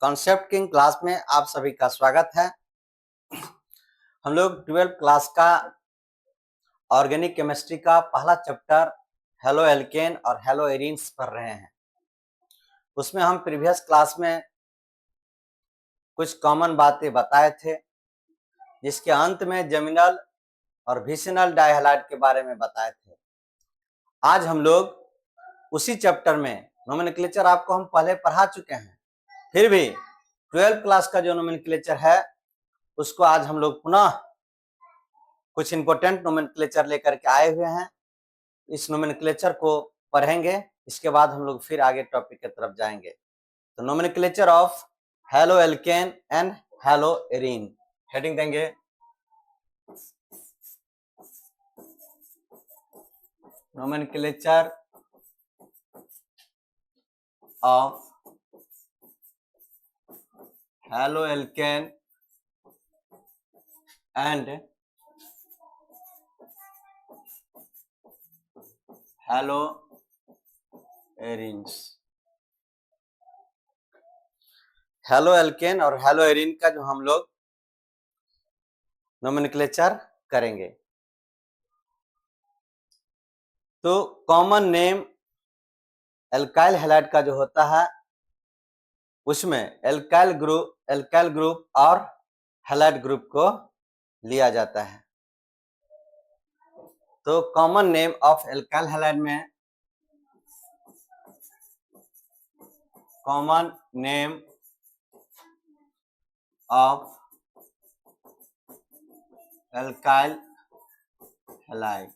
Concept king class में आप सभी का स्वागत है। हम लोग 12th क्लास का ऑर्गेनिक केमिस्ट्री का पहला चैप्टर हेलो एल्केन और हेलो एरीन्स पढ़ रहे हैं। उसमें हम प्रीवियस क्लास में कुछ कॉमन बातें बताए थे, जिसके अंत में जेमिनल और विसिनल डाइहैलाइड के बारे में बताए थे। आज हम लोग उसी चैप्टर में नोमेनक्लेचर आपको हम पहले पढ़ा चुके हैं, फिर भी 12th क्लास का जो नोमेनक्लेचर है उसको आज हम लोग पुनः कुछ इंपॉर्टेंट नोमेनक्लेचर लेकर के आए हुए हैं। इस नोमेनक्लेचर को पढ़ेंगे, इसके बाद हम लोग फिर आगे टॉपिक की तरफ जाएंगे। तो nomenclature of halo alkane and halo arene heading देंगे। Nomenclature of halo alkane and halo arenes. Halo alkane और हेलो एरीन का जो हम लोग नोमेनक्लेचर करेंगे, तो कॉमन नेम एल्काइल हैलाइड का जो होता है उसमें एल्काइल ग्रुप और हैलाइड ग्रुप को लिया जाता है। तो common name of alkyl halide में common name of alkyl halide,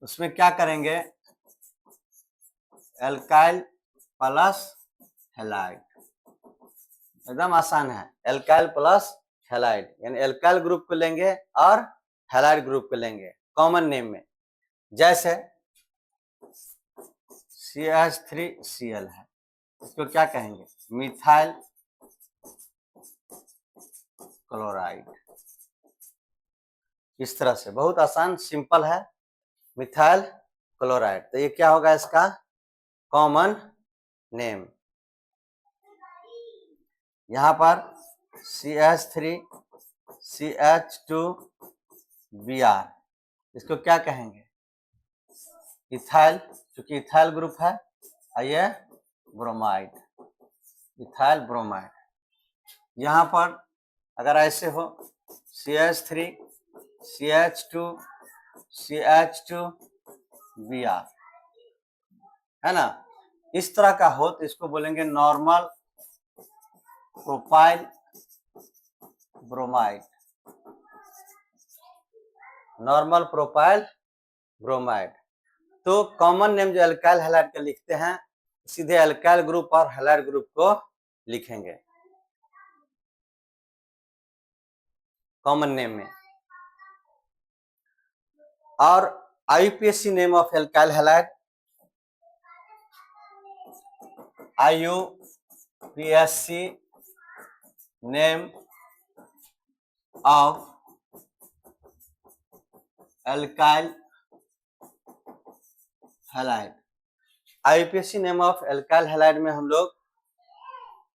उसमें क्या करेंगे, एल्काइल प्लस हैलाइड। एकदम आसान है, एल्काइल प्लस हैलाइड, यानी एल्काइल ग्रुप को लेंगे और हैलाइड ग्रुप को लेंगे कॉमन नेम में। जैसे CH3Cl है, इसको क्या कहेंगे, मिथाइल क्लोराइड। इस तरह से बहुत आसान सिंपल है, मिथाइल क्लोराइड। तो ये क्या होगा, इसका कॉमन नेम। यहां पर CH3 CH2Br, इसको क्या कहेंगे, इथाइल, क्योंकि इथाइल ग्रुप है, ये ब्रोमाइड, इथाइल ब्रोमाइड। यहां पर अगर ऐसे हो CH3 CH2 CH2Br, है ना, इस तरह का हो तो इसको बोलेंगे normal propyl bromide, normal propyl bromide. तो कॉमन नेम जो एल्काइल हैलाइड का लिखते हैं, सीधे एल्काइल ग्रुप और हैलाइड ग्रुप को लिखेंगे कॉमन नेम में। और IUPAC name of alkyl halide, IUPAC name of alkyl halide. IUPAC name of alkyl halide में हम लोग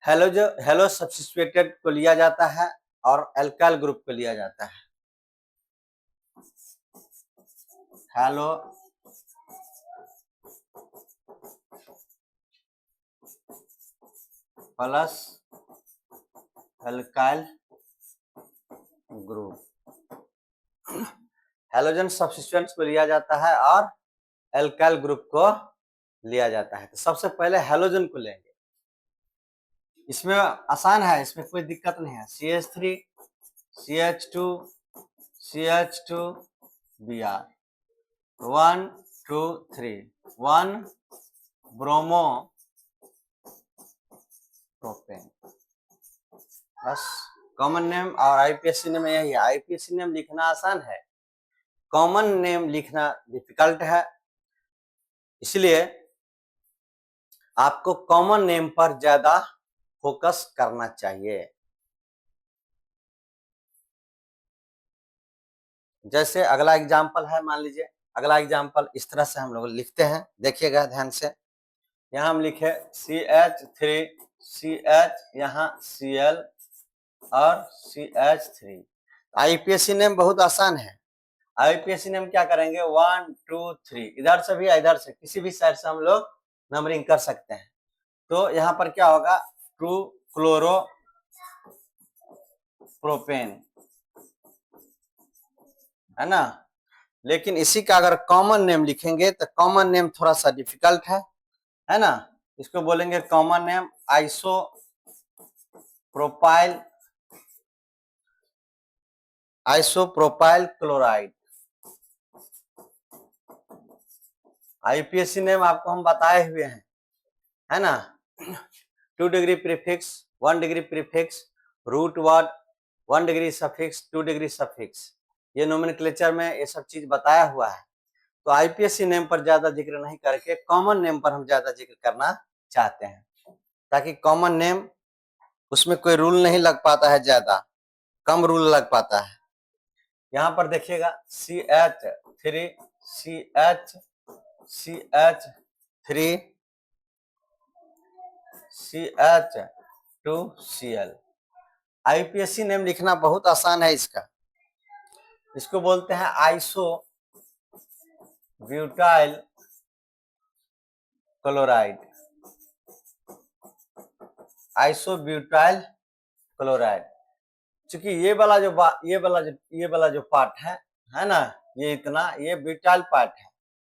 हेलो सब्स्टिट्यूटेड को लिया जाता है और एल्काइल ग्रुप को लिया जाता है। Hello plus alkyl group, halogen substituents को लिया जाता है और एल्काइल ग्रुप को लिया जाता है। तो सबसे पहले हेलोजन को लेंगे, इसमें आसान है, इसमें कोई दिक्कत नहीं है। CH3 CH2 CH2Br 1 2 3 1 bromo propane. बस कॉमन नेम और IUPAC नेम यही है। IUPAC नेम लिखना आसान है, कॉमन नेम लिखना डिफिकल्ट है, इसलिए आपको कॉमन नेम पर ज्यादा फोकस करना चाहिए। जैसे अगला एग्जाम्पल है, मान लीजिए अगला एग्जाम्पल इस तरह से हम लोग लिखते हैं, देखिएगा ध्यान से। यहाँ हम लिखे CH3 CH, यहाँ Cl और CH3। आईपीएसी नेम बहुत आसान है। आईपीएसी नेम क्या करेंगे, 1 2 3, इधर से भी इधर से किसी भी साइड से हम लोग नंबरिंग कर सकते हैं। तो यहाँ पर क्या होगा, 2 क्लोरो प्रोपेन, है ना। लेकिन इसी का अगर कॉमन नेम लिखेंगे तो कॉमन नेम थोड़ा सा डिफिकल्ट है ना। इसको बोलेंगे common name isopropyl chloride. IUPAC name आपको हम बताए हुए हैं, है ना। 2 degree prefix, 1 degree prefix, root word, 1 degree suffix, 2 degree suffix, ये नोमेनक्लेचर में ये सब चीज बताया हुआ है। तो आईपीएसी नेम पर ज्यादा जिक्र नहीं करके कॉमन नेम पर हम ज्यादा जिक्र करना चाहते हैं, ताकि कॉमन नेम उसमें कोई रूल नहीं लग पाता है, ज्यादा कम रूल लग पाता है। यहाँ पर देखिएगा CH3 CH3 CH2Cl। IUPAC name लिखना बहुत आसान है इसका। इसको बोलते हैं iso butyl chloride. Iso butyl chloride, क्योंकि ये वाला जो पार्ट है ना, ये इतना, ये ब्यूटाइल पार्ट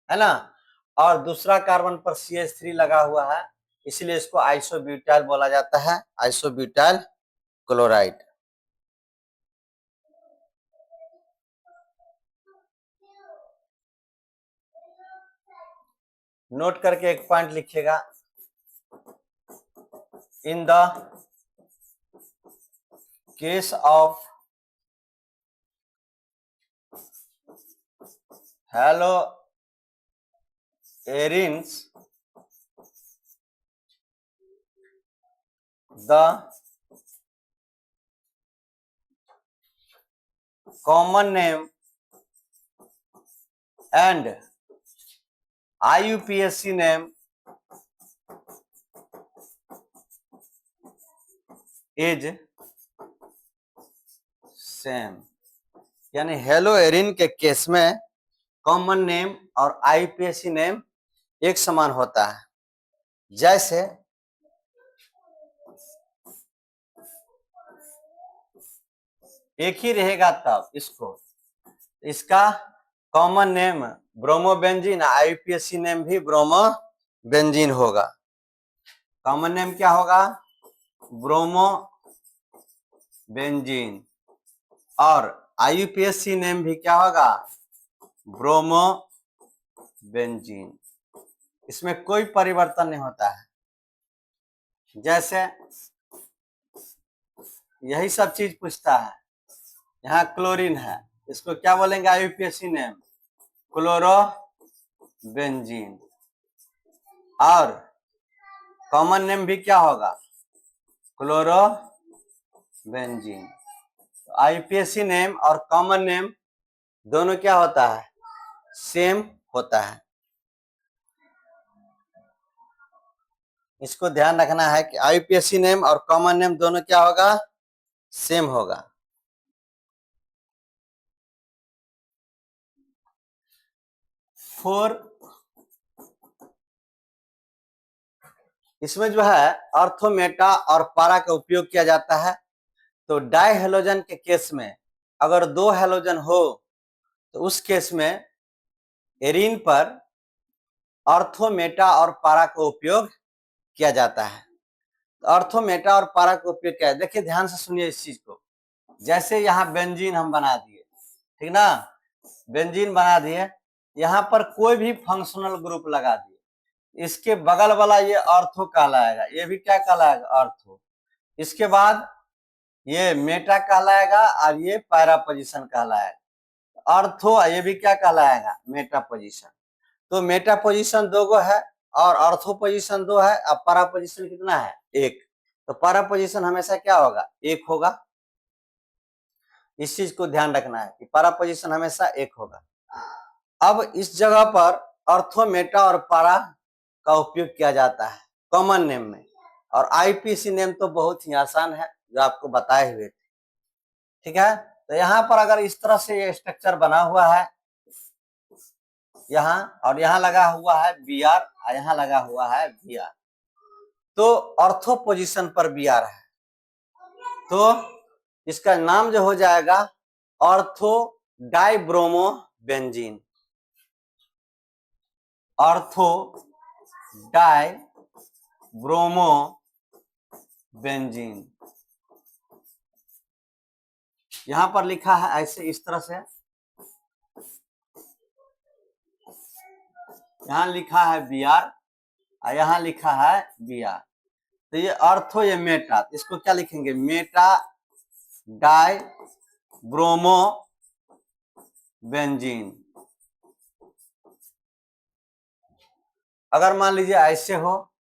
है ना, और दूसरा कार्बन पर CH3 लगा हुआ है, इसलिए इसको आइसोब्यूटाइल बोला जाता है, आइसोब्यूटाइल क्लोराइड। नोट करके एक पॉइंट लिखिएगा, in the case of haloarenes, the common name and IUPAC name is same. यानी हेलोएरिन के केस में कॉमन नेम और आईपीएसी नेम एक समान होता है। जैसे एक ही रहेगा तब इसका common name bromobenzene, IUPAC name भी ब्रोमोबेंजीन होगा। कॉमन नेम क्या होगा, ब्रोमोबेंजीन, और आईयूपीएसी नेम भी क्या होगा, ब्रोमोबेंजीन। इसमें कोई परिवर्तन नहीं होता है। जैसे यही सब चीज पूछता है, यहाँ क्लोरीन है, इसको क्या बोलेंगे आईयूपीएसी नेम, क्लोरोबेंजीन, और कॉमन नेम भी क्या होगा, क्लोरोबेंजीन। आईपीएसी नेम और कॉमन नेम दोनों क्या होता है, सेम होता है। इसको ध्यान रखना है कि आईपीएसी नेम और कॉमन नेम दोनों क्या होगा, सेम होगा। इसमें जो है ऑर्थो, मेटा और पारा का उपयोग किया जाता है। तो डाई हेलोजन के केस में अगर 2 हेलोजन हो तो उस केस में एरीन पर ऑर्थो, मेटा और पारा का उपयोग किया जाता है। तो ऑर्थो, मेटा और पारा का उपयोग क्या है, देखिए ध्यान से सुनिए इस चीज को। जैसे यहाँ बेंजीन हम बना दिए, ठीक ना, बेंजीन बना दिए, यहाँ पर कोई भी फंक्शनल ग्रुप लगा दिए, इसके बगल वाला ये ऑर्थो कहलाएगा, ये भी क्या कहलाएगा, ऑर्थो। इसके बाद ये मेटा कहलाएगा और ये पैरा पोजीशन कहलाएगा। ऑर्थो ये भी क्या कहलाएगा, मेटा पोजीशन। तो मेटा पोजीशन 2 है और ऑर्थो पोजीशन 2 है, अब पैरा पोजीशन कितना है, 1। तो पैरा पोजीशन हमेशा क्या होगा, 1 होगा। इस चीज को ध्यान रखना है कि पैरा पोजीशन हमेशा 1 होगा। अब इस जगह पर ऑर्थो, मेटा और पैरा का उपयोग किया जाता है कॉमन नेम में, और आईपीसी नेम तो बहुत ही आसान है जो आपको बताए हुए थे, ठीक है। तो यहाँ पर अगर इस तरह से ये स्ट्रक्चर बना हुआ है यहाँ, और यहाँ लगा हुआ है बी आर और यहाँ लगा हुआ है बी आर, तो ऑर्थो पोजीशन पर बी आर है, तो इसका नाम जो हो जाएगा ortho dibromo benzene, ortho dibromo benzene. यहां पर लिखा है ऐसे इस तरह से, यहां लिखा है बी आर और यहां लिखा है बी आर, तो ये ऑर्थो ये मेटा, तो इसको क्या लिखेंगे, मेटा डाई ब्रोमो बेंजीन। अगर मान लीजिए ऐसे हो,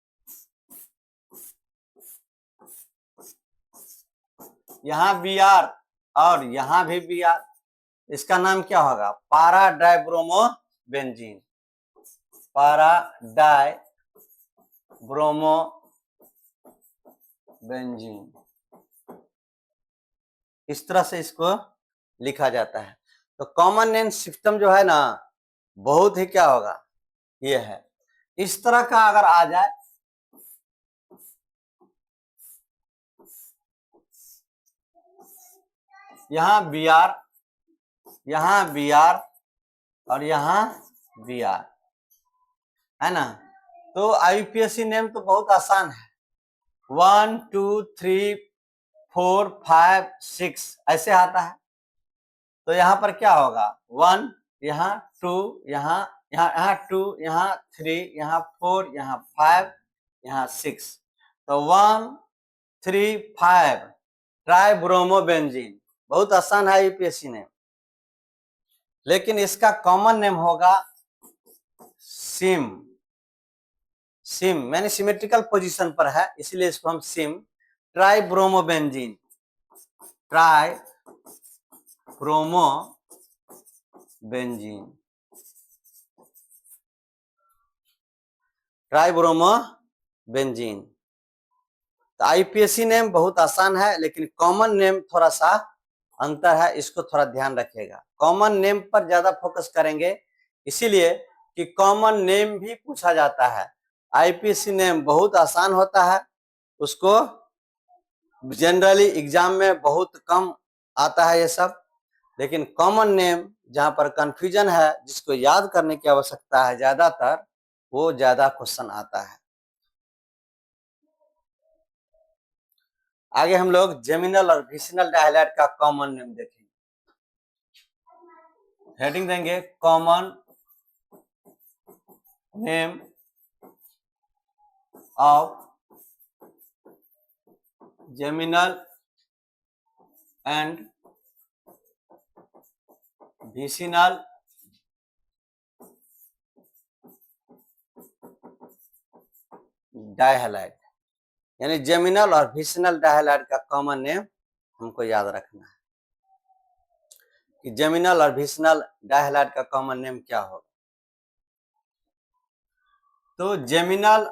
यहां बी आर और यहां भी बी आर, इसका नाम क्या होगा, पारा डाइब्रोमो बेंजीन, पारा डाइब्रोमो बेंजीन। इस तरह से इसको लिखा जाता है। तो कॉमन नेम सिस्टम जो है ना बहुत ही क्या होगा, ये है। इस तरह का अगर आ जाए, यहां बी आर, यहां बी आर और यहां बी आर, है ना, तो आईपीएससी नेम तो बहुत आसान है, 1 2 3 4 5 6 ऐसे आता है। तो यहाँ पर क्या होगा, 1 यहाँ 2 यहाँ यहाँ 2 यहाँ 3 यहाँ 4 यहाँ 5 यहाँ 6, तो 1 3 5 ट्राइब्रोमोबेंजीन। बहुत आसान है यूपीएससी नेम, लेकिन इसका कॉमन नेम होगा सिम। सिम मैंने सिमेट्रिकल पोजीशन पर है इसलिए इसको हम सिम ट्राइब्रोमोबेंजीन, ट्राइब्रोमोबेंजीन, ट्राइब्रोमोबेंजीन। तो आईपीएससी नेम बहुत आसान है, लेकिन कॉमन नेम थोड़ा सा अंतर है, इसको थोड़ा ध्यान रखिएगा। कॉमन नेम पर ज्यादा फोकस करेंगे, इसीलिए कि कॉमन नेम भी पूछा जाता है। आईपीएससी नेम बहुत आसान होता है, उसको जनरली एग्जाम में बहुत कम आता है ये सब, लेकिन कॉमन नेम जहां पर कंफ्यूजन है, जिसको याद करने की आवश्यकता है ज्यादातर, वो ज्यादा क्वेश्चन आता है। आगे हम लोग जेमिनल और विसिनल डायलैट का कॉमन नेम देखेंगे। हेडिंग देंगे common name of geminal and vicinal dihalide, यानी जेमिनल और विसिनल डायहैलाइड का कॉमन नेम हमको याद रखना है कि जेमिनल और विसिनल डायहैलाइड का कॉमन नेम क्या होगा। तो जेमिनल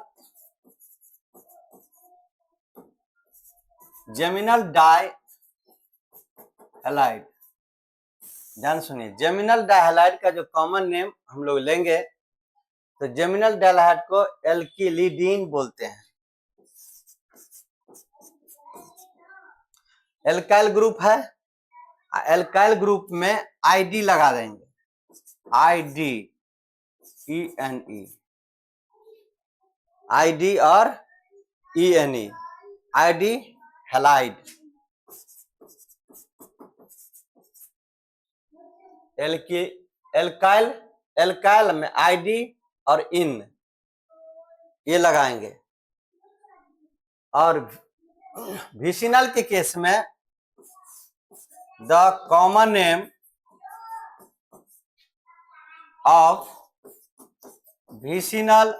डायहैलाइड, ध्यान सुनिए, जेमिनल डायहैलाइड का जो कॉमन नेम हम लोग लेंगे, तो जेमिनल डायहैलाइड को एल्किलिडीन बोलते हैं। एल्काइल ग्रुप है, एल्काइल ग्रुप में आईडी लगा देंगे, आईडी ENE, आईडी और ENE, आईडी हैलाइड। एल्काइल में आईडी और इन ये लगाएंगे, और विसिनल के केस में the common name of vicinal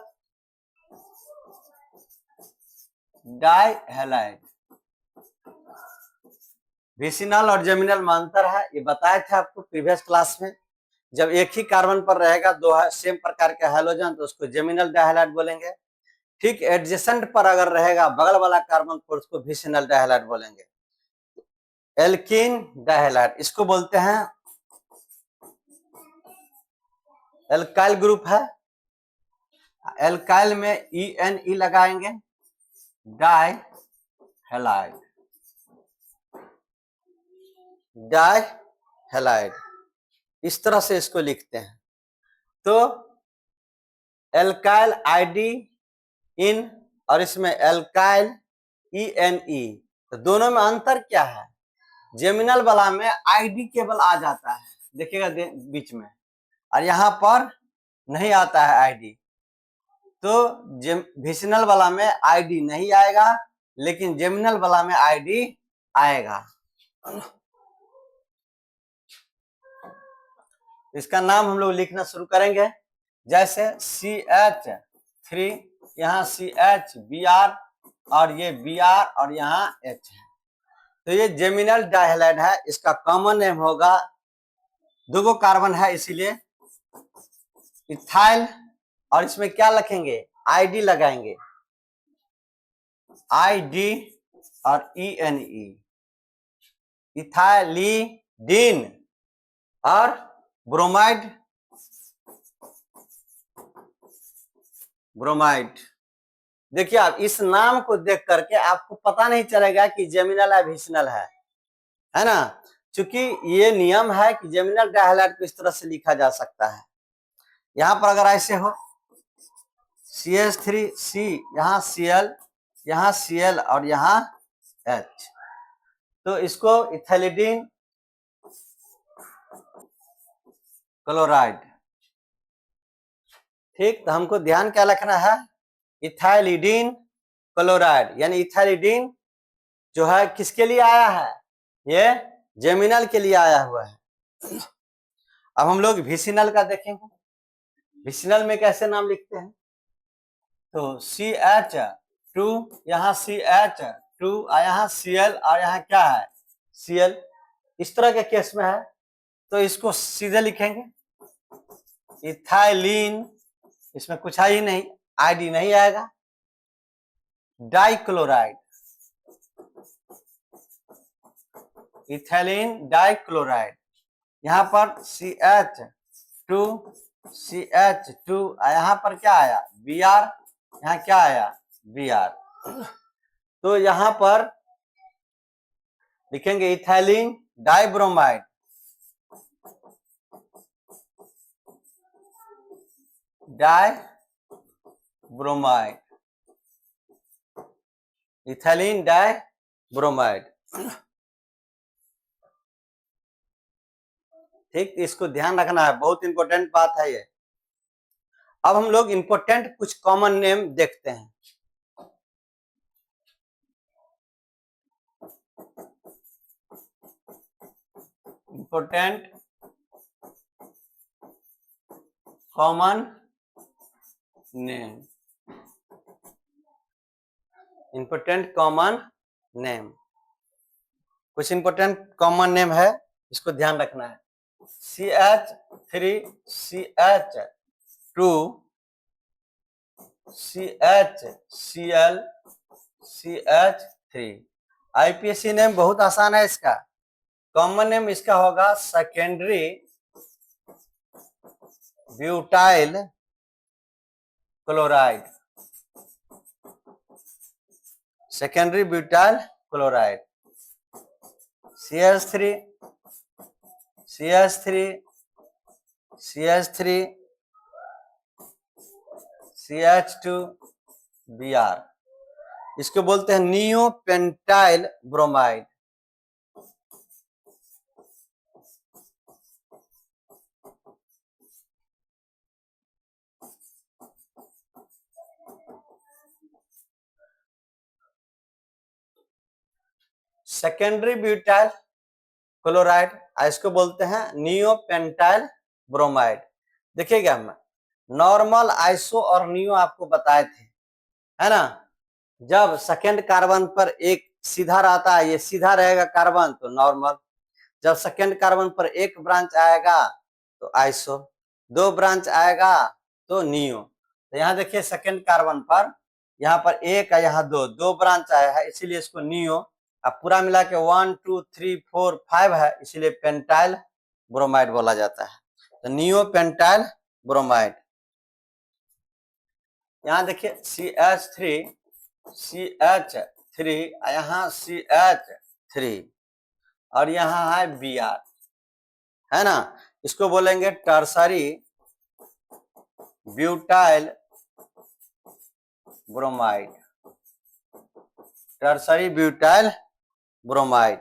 dihalide. Vicinal और जेमिनल में अंतर है, ये बताए थे आपको प्रीवियस क्लास में। जब एक ही कार्बन पर रहेगा दो सेम प्रकार के हैलोजन, तो उसको जेमिनल डायहैलाइड बोलेंगे। ठीक एडजेसेंट पर अगर रहेगा बगल वाला कार्बन तो उसको विसिनल डाइहैलाइड बोलेंगे। एल्कीन डाइहैलाइड इसको बोलते हैं एल्काइल ग्रुप है। एल्काइल में ENE लगाएंगे, डाइहैलाइड, डाइहैलाइड इस तरह से इसको लिखते हैं। तो एल्काइल ID इन और इसमें एल्काइल ENE, तो दोनों में अंतर क्या है? जेमिनल वाला में ID केवल आ जाता है, देखिएगा बीच में, और यहां पर नहीं आता है ID। तो विसिनल वाला में ID नहीं आएगा, लेकिन जेमिनल वाला में ID आएगा। इसका नाम हम लोग लिखना शुरू करेंगे, जैसे CH3, यहाँ CH Br और ये Br और यहाँ H है। तो ये जेमिनल डाइहैलाइड है। इसका कॉमन नेम होगा, दो कार्बन है इसीलिए इथाइल, और इसमें क्या लिखेंगे? ID लगाएंगे, ID और ENE, इथाइलिडीन और ब्रोमाइड, ब्रोमाइड। देखिए आप इस नाम को देख करके आपको पता नहीं चलेगा कि जेमिनल है विसिनल है ना, क्योंकि ये नियम है कि जेमिनल डाइहैलाइड को इस तरह से लिखा जा सकता है। यहां पर अगर ऐसे हो CH3C, यहाँ Cl, यहाँ Cl और यहाँ H, तो इसको इथाइलिडीन क्लोराइड। ठीक, तो हमको ध्यान क्या रखना है? इथाइलिडीन क्लोराइड, यानी इथाइलिडीन जो है किसके लिए आया है? ये जेमिनल के लिए आया हुआ है। अब हम लोग विसिनल का देखेंगे। विसिनल में कैसे नाम लिखते हैं? तो CH2, यहाँ CH2 और यहाँ Cl और यहाँ क्या है? Cl। इस तरह के केस में है तो इसको सीधे लिखेंगे इथाइलिन, इसमें कुछ है ही नहीं, ID नहीं आएगा। डाइक्लोराइड, इथाइलिन डाइक्लोराइड, यहाँ पर CH2 यहाँ पर क्या आया? Br, यहाँ क्या आया? Br। तो यहाँ पर लिखेंगे ethylene dibromide, dibromide, ethylene dibromide. ठीक, इसको ध्यान रखना है, बहुत इंपॉर्टेंट बात है ये। अब हम लोग इंपॉर्टेंट कुछ कॉमन नेम देखते हैं। Important common name, important common name, कुछ इंपॉर्टेंट कॉमन नेम है, इसको ध्यान रखना है। CH3, CH2, CHCl, CH3। IPSC name बहुत आसान है इसका। कॉमन नेम इसका होगा secondary butyl chloride, secondary butyl chloride. CH3, CH3, CH3, CH2, Br, इसको बोलते हैं neopentyl bromide. Secondary butyl chloride, इसको बोलते हैं नियोपेंटाइल ब्रोमाइड। देखिएगा हम नॉर्मल, आइसो और नियो आपको बताए थे, है ना। जब सेकेंड कार्बन पर एक सीधा रहता है, ये सीधा रहेगा कार्बन तो नॉर्मल। जब सेकेंड कार्बन पर एक ब्रांच आएगा तो आइसो, दो ब्रांच आएगा तो नियो। तो यहाँ देखिए सेकेंड कार्बन पर यहाँ पर एक है, यहाँ दो ब्रांच आया है, इसीलिए इसको नियो। अब पूरा मिला के 1 2 3 4 5 है, इसीलिए पेंटाइल ब्रोमाइड बोला जाता है। तो नियो पेंटाइल ब्रोमाइड। यहाँ देखिए CH3 यहाँ CH3 और यहाँ है Br, है ना। इसको बोलेंगे tertiary butyl bromide, tertiary butyl bromide.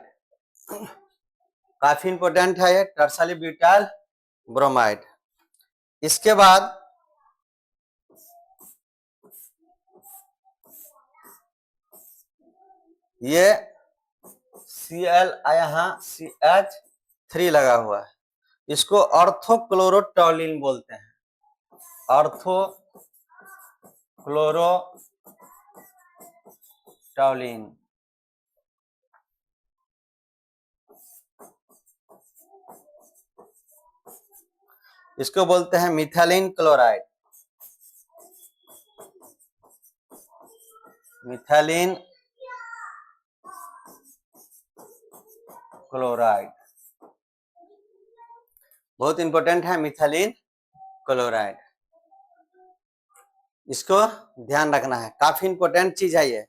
काफी इंपॉर्टेंट है ये टर्सरी ब्यूटाइल ब्रोमाइड। इसके बाद ये Cl यहाँ CH3 लगा हुआ है, इसको ऑर्थोक्लोरोटॉलिन बोलते हैं, ऑर्थोक्लोरोटॉलिन। इसको बोलते हैं मिथाइलिन क्लोराइड, मिथाइलिन क्लोराइड बहुत इंपॉर्टेंट है, मिथाइलिन क्लोराइड। इसको ध्यान रखना है, काफी इंपॉर्टेंट चीज है ये।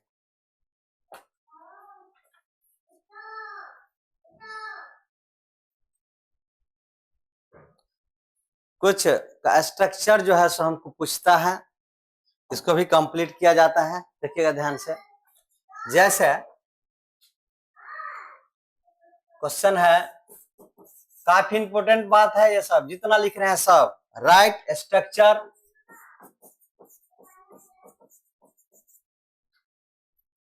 कुछ का स्ट्रक्चर जो है सो हमको पूछता है, इसको भी कंप्लीट किया जाता है, देखिएगा ध्यान से। जैसे क्वेश्चन है, काफी इंपॉर्टेंट बात है ये सब, जितना लिख रहे हैं सब। Right structure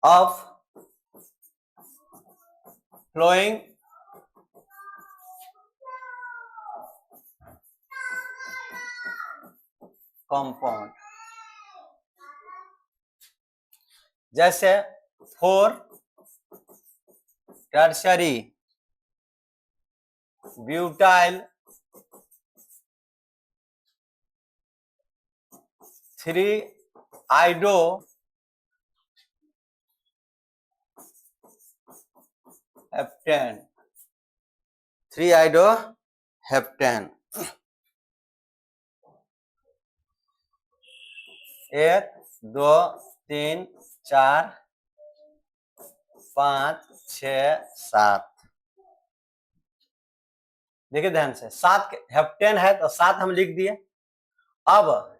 of following compound. जैसे 4 tertiary butyl 3 iodo heptane, 3 iodo heptane. 1 2 3 4 5 6 7। देखिए ध्यान से, 7 हेप्टेन है तो 7 हम लिख दिए। अब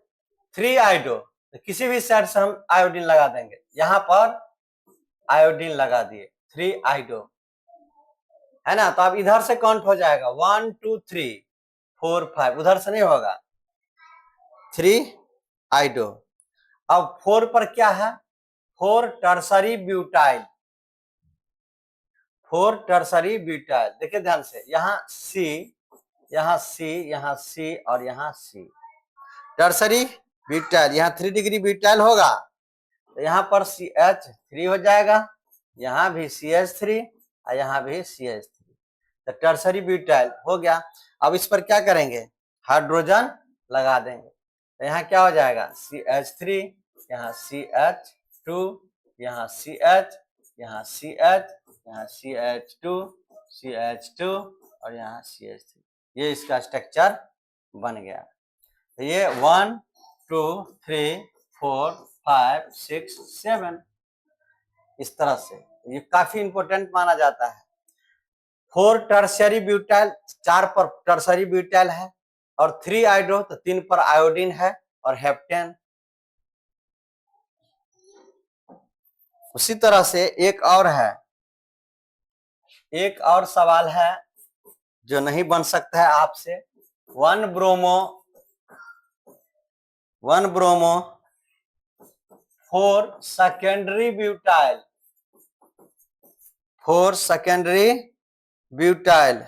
3 आइडो, तो किसी भी साइड से हम आयोडीन लगा देंगे, यहां पर आयोडीन लगा दिए, 3 आइडो, है ना। तो अब इधर से काउंट हो जाएगा 1 2 3 4 5, उधर से नहीं होगा, 3 आइडो। अब 4 पर क्या है, 4 टर्सरी ब्यूटाइल, 4 टर्सरी ब्यूटाइल। देखिए ध्यान से, यहाँ C, यहाँ C, यहाँ C और यहाँ C, टर्सरी ब्यूटाइल। यहाँ 3 डिग्री ब्यूटाइल होगा तो यहाँ पर CH3 हो जाएगा, यहाँ भी CH3 और यहाँ भी CH3, तो टर्सरी ब्यूटाइल हो गया। अब इस पर क्या करेंगे, हाइड्रोजन लगा देंगे, तो यहाँ क्या हो जाएगा, CH3, यहाँ CH2, यहाँ CH, यहाँ CH, यहाँ CH2, CH2 और यहाँ CH3। ये इसका स्ट्रक्चर बन गया। तो ये 1 2 3 4 5 6 7 इस तरह से, ये काफी इंपॉर्टेंट माना जाता है। 4 टर्शियरी ब्यूटाइल, 4 पर टर्शियरी ब्यूटाइल है और 3 आइडो, तो 3 पर आयोडीन है और हेप्टेन। उसी तरह से एक और है, एक और सवाल है जो नहीं बन सकता है आपसे। 1 bromo 4 secondary butyl, 4 secondary butyl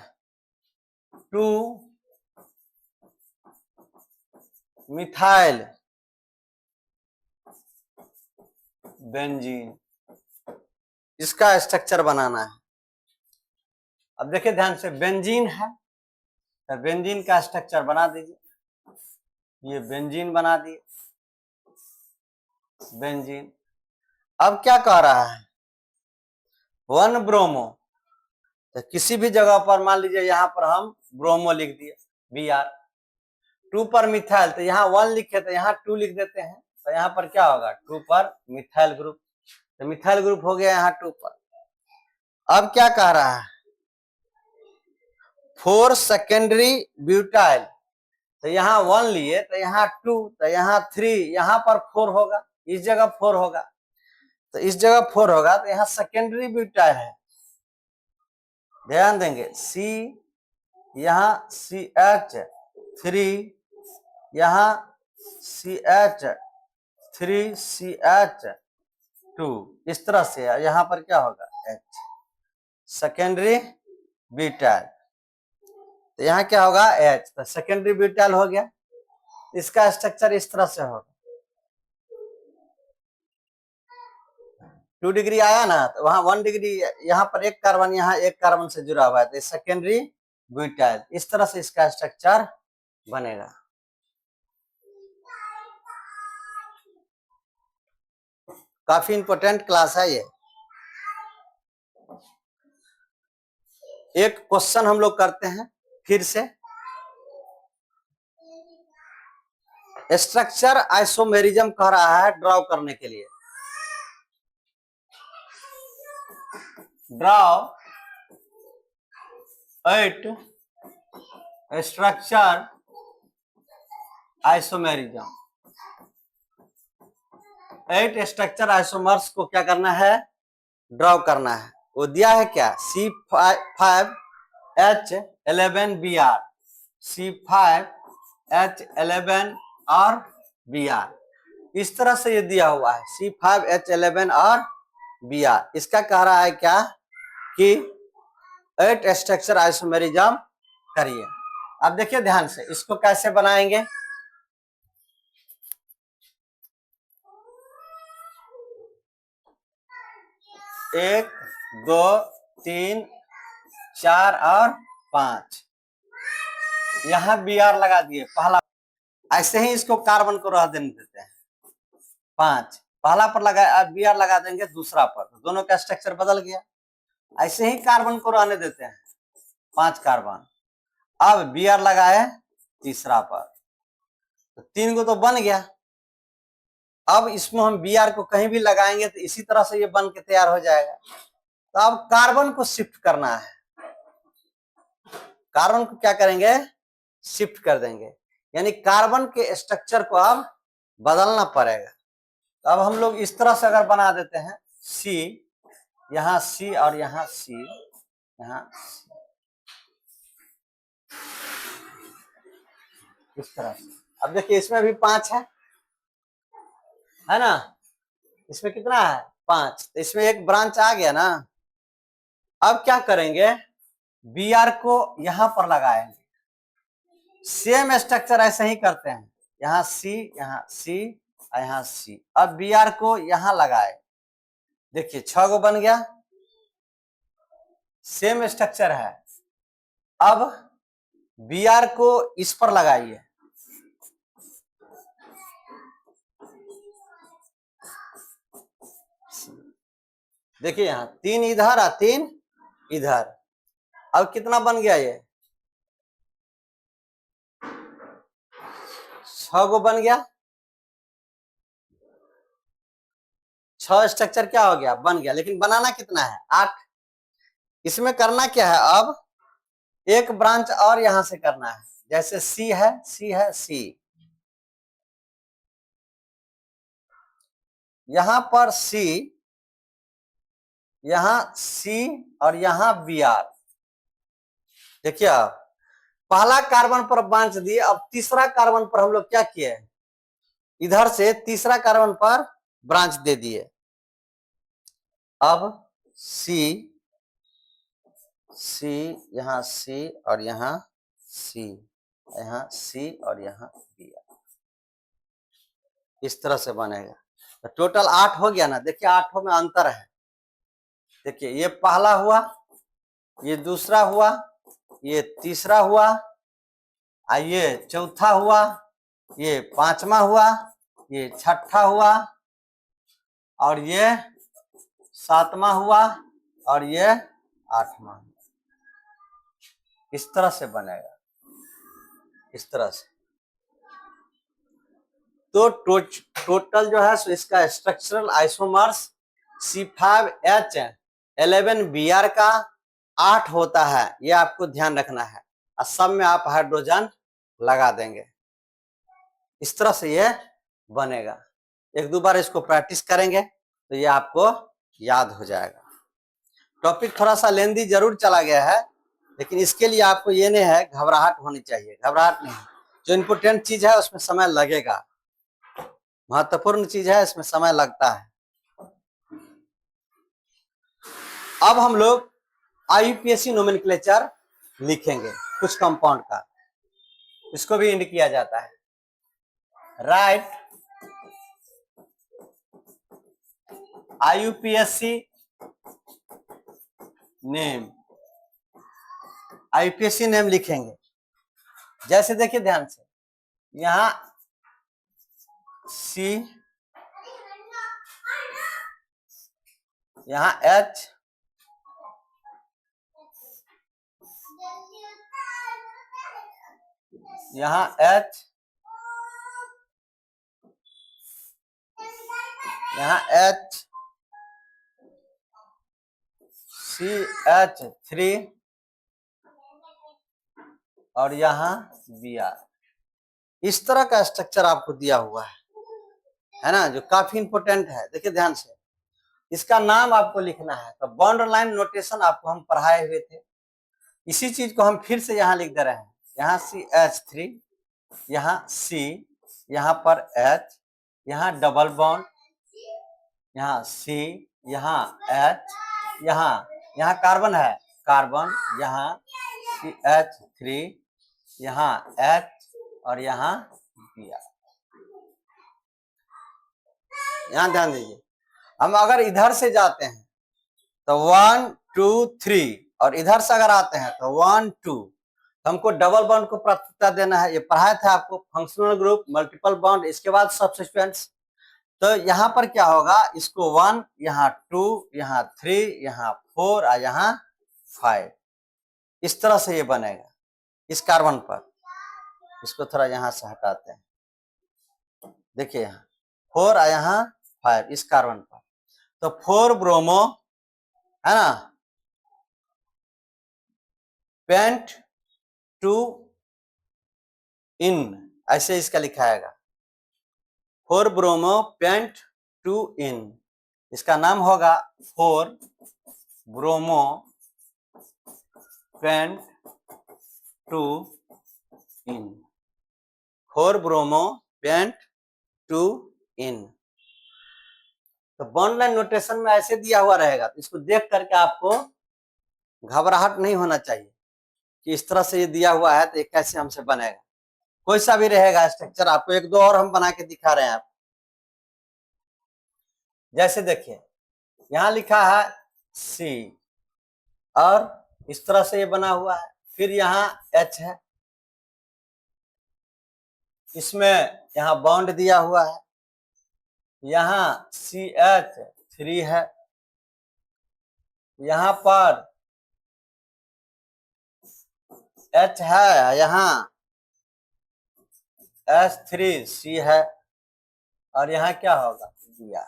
2 methyl benzene, इसका स्ट्रक्चर बनाना है। अब देखिए ध्यान से, बेंजीन है तो बेंजीन का स्ट्रक्चर बना दीजिए, ये बेंजीन बना दिए, बेंजीन। अब क्या कह रहा है, 1 ब्रोमो, तो किसी भी जगह पर मान लीजिए यहाँ पर हम ब्रोमो लिख दिए Br, 2 पर मिथाइल, तो यहाँ 1 लिखे तो यहाँ 2 लिख देते हैं, तो यहाँ पर क्या होगा 2 पर मिथाइल ग्रुप, तो मिथाइल ग्रुप हो गया यहाँ 2 पर। अब क्या कह रहा है 4 सेकेंडरी ब्यूटाइल, तो यहाँ 1 लिए तो यहाँ 2, तो यहाँ 3, यहाँ पर 4 होगा, इस जगह 4 होगा, तो इस जगह 4 होगा, तो यहाँ सेकेंडरी ब्यूटाइल है, ध्यान देंगे C, यहाँ CH3, यहाँ CH3CH2, इस तरह से यहाँ पर क्या होगा H, सेकेंडरी ब्यूटाइल, तो यहाँ क्या होगा H, तो सेकेंडरी ब्यूटाइल हो गया। इसका स्ट्रक्चर इस तरह से होगा, 2 डिग्री आया ना, तो वहां 1 डिग्री, यहाँ पर एक कार्बन, यहाँ एक कार्बन से जुड़ा हुआ है, तो सेकेंडरी ब्यूटाइल, इस तरह से इसका स्ट्रक्चर बनेगा। काफी इंपॉर्टेंट क्लास है ये। एक क्वेश्चन हम लोग करते हैं फिर से, स्ट्रक्चर आइसोमेरिज्म कह रहा है ड्रॉ करने के लिए, draw at structure isomerism, 8 structure isomers को क्या करना है ड्रॉ करना है। वो दिया है क्या C5H11Br, C5H11 और Br, इस तरह से ये दिया हुआ है C5H11 और Br। इसका कह रहा है क्या कि 8 स्ट्रक्चर आइसोमेरिज्म करिए। अब देखिए ध्यान से, इसको कैसे बनाएंगे, एक, 2, 3, 4 और 5, यहाँ Br लगा दिए पहला, ऐसे ही इसको कार्बन को रह देने देते हैं, 5 पहला पर लगा, Br लगा देंगे दूसरा पर, तो दोनों का स्ट्रक्चर बदल गया। ऐसे ही कार्बन को रहने देते हैं 5 कार्बन, अब Br लगाए तीसरा पर, तो 3 को तो बन गया। अब इसमें हम Br को कहीं भी लगाएंगे तो इसी तरह से ये बन के तैयार हो जाएगा। तो अब कार्बन को शिफ्ट करना है, कार्बन को क्या करेंगे शिफ्ट कर देंगे, यानी कार्बन के स्ट्रक्चर को अब बदलना पड़ेगा। तो अब हम लोग इस तरह से अगर बना देते हैं C, यहाँ C और यहाँ C, यहाँ C, इस तरह से। अब देखिए इसमें भी 5 है ना, इसमें कितना है 5, तो इसमें एक ब्रांच आ गया ना। अब क्या करेंगे Br को यहां पर लगाएंगे, सेम स्ट्रक्चर ऐसे ही करते हैं, यहाँ C, यहाँ C, यहाँ C। अब Br को यहां लगाए, देखिए 6 गो बन गया, सेम स्ट्रक्चर है। अब Br को इस पर लगाइए, देखिए यहाँ 3 इधर और 3 इधर, अब कितना बन गया ये 6 गो बन गया, 6 स्ट्रक्चर क्या हो गया बन गया, लेकिन बनाना कितना है 8। इसमें करना क्या है, अब एक ब्रांच और यहां से करना है, जैसे C है C, यहां पर C, यहां C और यहां Br। देखिए आप पहला कार्बन पर ब्रांच दिए, अब तीसरा कार्बन पर हम लोग क्या किए, इधर से तीसरा कार्बन पर ब्रांच दे दिए। अब C, यहाँ C और यहाँ C, यहाँ C और यहाँ Br, इस तरह से बनेगा। तो टोटल 8 हो गया ना, देखिए 8 में अंतर है, देखिए ये पहला हुआ, ये दूसरा हुआ, ये तीसरा हुआ, ये चौथा हुआ, ये 5वां हुआ, ये 6ठा हुआ और ये 7वां हुआ और ये 8वां। इस तरह से बनेगा, इस तरह से। तो टोटल जो है इसका स्ट्रक्चरल आइसोमर्स C5H11Br का 8 होता है, ये आपको ध्यान रखना है। और सब में आप हाइड्रोजन लगा देंगे, इस तरह से ये बनेगा। एक दो बार इसको प्रैक्टिस करेंगे तो ये आपको याद हो जाएगा। टॉपिक थोड़ा सा लेंदी जरूर चला गया है, लेकिन इसके लिए आपको ये नहीं है घबराहट होनी चाहिए, घबराहट नहीं। जो इम्पोर्टेंट चीज है उसमें समय लगेगा, महत्वपूर्ण चीज है, इसमें समय लगता है। अब हम लोग IUPAC नोमेनक्लेचर लिखेंगे कुछ कंपाउंड का, इसको भी इंड किया जाता है। Right IUPAC name, IUPAC name लिखेंगे। जैसे देखिए ध्यान से, यहां C, यहां H, यहां H, यहां H, CH3 और यहां Br। इस तरह का स्ट्रक्चर आपको दिया हुआ है ना, जो काफी इंपॉर्टेंट है। देखिए ध्यान से, इसका नाम आपको लिखना है। तो बॉन्ड लाइन नोटेशन आपको हम पढ़ाए हुए थे, इसी चीज को हम फिर से यहाँ लिख दे रहे हैं। यहाँ CH3, यहाँ C, यहाँ पर H, यहाँ डबल बॉन्ड, यहाँ C, यहाँ H, यहाँ कार्बन है, कार्बन, यहाँ CH3, यहाँ H और यहाँ Br। यहाँ ध्यान दीजिए, हम अगर इधर से जाते हैं तो 1 2 3 और इधर से अगर आते हैं तो 1 2, हमको डबल बॉन्ड को प्राथमिकता देना है। ये पढ़ाया था आपको, फंक्शनल ग्रुप, मल्टीपल बॉन्ड, इसके बाद सब्स्टिट्यूएंट्स। तो यहाँ पर क्या होगा, इसको 1, यहाँ 2, यहाँ 3, यहाँ 4 और यहाँ 5, इस तरह से ये बनेगा। इस कार्बन पर इसको थोड़ा यहाँ से हटाते हैं, देखिए यहाँ 4 और यहाँ 5 इस कार्बन पर। तो 4 ब्रोमो है ना, पेंट 2 इन, ऐसे इसका लिखाएगा। 4 ब्रोमो पेंट 2 इन, इसका नाम होगा 4 ब्रोमो पेंट 2 इन, 4 ब्रोमो पेंट 2 इन। तो बॉन्ड लाइन नोटेशन में ऐसे दिया हुआ रहेगा, तो इसको देख करके आपको घबराहट नहीं होना चाहिए कि इस तरह से ये दिया हुआ है तो ये कैसे हमसे बनेगा। कोई सा भी रहेगा स्ट्रक्चर, आपको एक दो और हम बना के दिखा रहे हैं आप। जैसे देखिए, यहां लिखा है C और इस तरह से ये बना हुआ है। फिर यहाँ H है, इसमें यहाँ बॉन्ड दिया हुआ है। यहाँ CH3 है, यहाँ पर H है, यहाँ H3C है और यहाँ क्या होगा Br।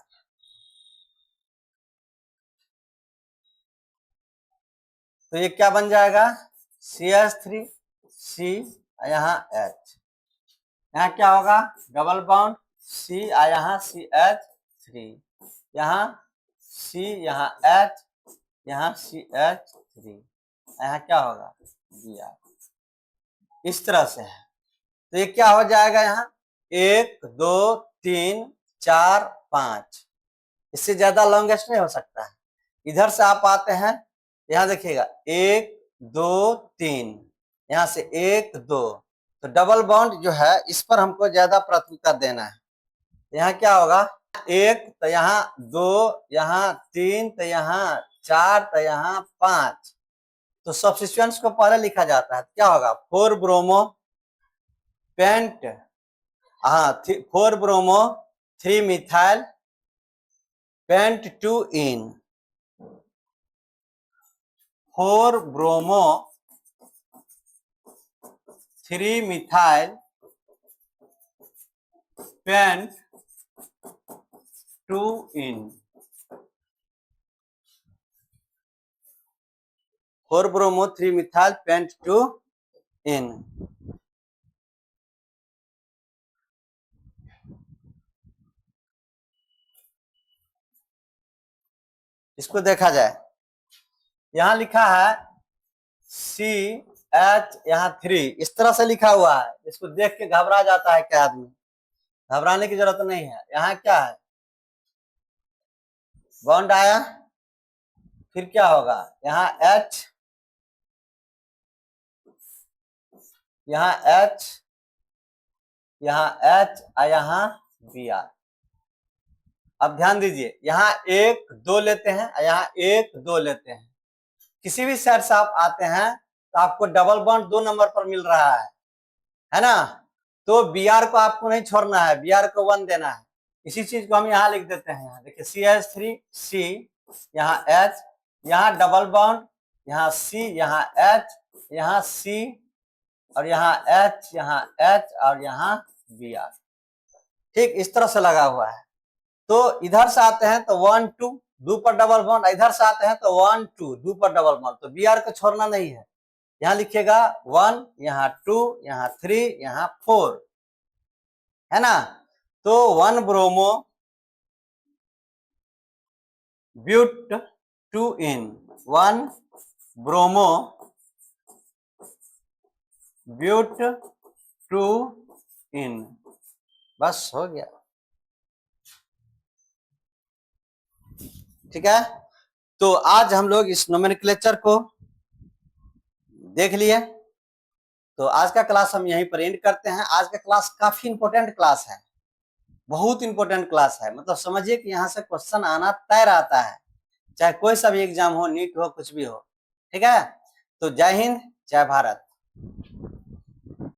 तो ये क्या बन जाएगा, CH3C, यहाँ H, यहाँ क्या होगा डबल बॉन्ड C, यहाँ CH3, यहाँ C, यहाँ H, यहाँ CH3, यहाँ क्या होगा Br। इस तरह से है। तो ये क्या हो जाएगा, यहाँ 1 2 3 4 5, इससे ज्यादा लॉन्गेस्ट नहीं हो सकता है। इधर से आप आते हैं, यहाँ देखिएगा 1 2 3, यहाँ से 1 2, तो डबल बॉन्ड जो है इस पर हमको ज्यादा प्राथमिकता देना है। यहाँ क्या होगा 1, तो यहाँ 2, यहाँ 3, तो यहाँ 4, तो यहाँ 5। तो सब्स्टिट्यूएंट्स को पहले लिखा जाता है, क्या होगा 4 ब्रोमो पेंट, हाँ 4 bromo 3 methyl pent two ene 4 bromo 3 methyl pent two ene 4 bromo 3 methyl pent two ene. इसको देखा जाए, यहां लिखा है CH, यहाँ 3 इस तरह से लिखा हुआ है। इसको देख के घबरा जाता है क्या आदमी, घबराने की जरूरत नहीं है। यहाँ क्या है, बॉन्ड आया, फिर क्या होगा, यहाँ H, यहाँ H, यहाँ H और यहाँ Br। अब ध्यान दीजिए, यहाँ 1 2 लेते हैं और यहाँ 1 2 लेते हैं। किसी भी साइड से आप आते हैं तो आपको डबल बॉन्ड 2 नंबर पर मिल रहा है ना। तो Br को आपको नहीं छोड़ना है, Br को 1 देना है। इसी चीज को हम यहाँ लिख देते हैं। देखिए CH3 C, यहाँ H, यहाँ डबल बॉन्ड, यहाँ C, यहाँ H, यहाँ C और यहाँ H, यहाँ H और यहाँ Br। ठीक इस तरह से लगा हुआ है। तो इधर से आते हैं तो 1 2 2 पर डबल बॉन्ड, इधर से आते हैं तो 1 2 2 पर डबल बॉन्ड। तो Br को छोड़ना नहीं है, यहाँ लिखिएगा 1, यहाँ 2, यहाँ 3, यहाँ 4, है ना। तो 1 bromo but two ene, 1 bromo but two ene, बस हो गया। ठीक है, तो आज हम लोग इस नोमेनक्लेचर को देख लिए। तो आज का क्लास हम यहीं पर एंड करते हैं। आज का क्लास काफी इंपॉर्टेंट क्लास है, बहुत इंपॉर्टेंट क्लास है। मतलब समझिए कि यहाँ से क्वेश्चन आना तय रहता है, चाहे कोई सा भी एग्जाम हो, नीट हो, कुछ भी हो। ठीक है, तो जय हिंद, जय भारत।